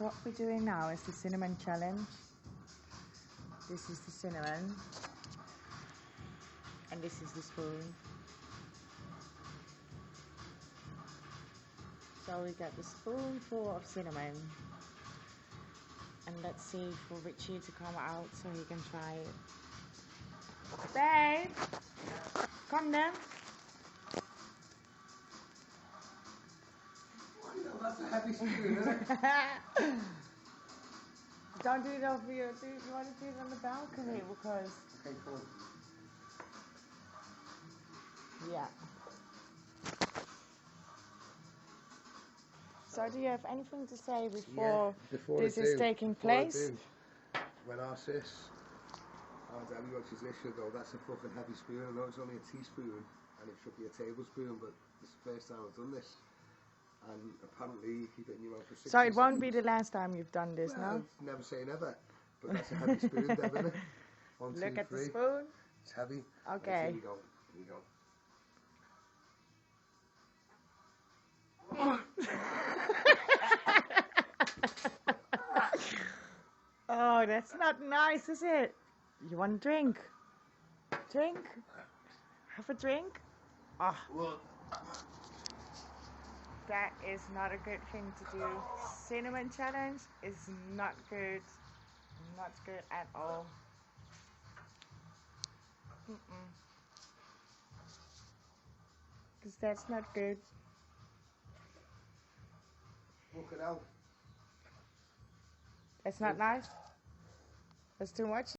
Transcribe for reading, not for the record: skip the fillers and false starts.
So what we're doing now is the cinnamon challenge. This is the cinnamon. And this is the spoon. So we got the spoonful of cinnamon. And let's see for Richie to come out so he can try it. Babe! Come then. That's a heavy spoon, isn't it? Don't do it over here. You want to do it on the balcony because... Okay, cool. Yeah. So do you have anything to say before this is taking place? When our sis, I'll tell you what she's this, she'll go, that's a fucking heavy spoon. I know it's only a teaspoon and it should be a tablespoon, but this is the first time I've done this. And apparently you keep it in your mouth for 60 So it won't seconds. be the last time you've done this, Well, no? never say never. But that's a heavy spoon, Deb, isn't it? 1, 2, 3. Look at the spoon. It's heavy. Okay. Right, here we go. Here we go. Oh, that's not nice, is it? You want a drink? Drink? Have a drink? Oh, that is not a good thing to do. Cinnamon challenge is not good. Not good at all. Because that's not good. Look it out. That's not nice. That's too much.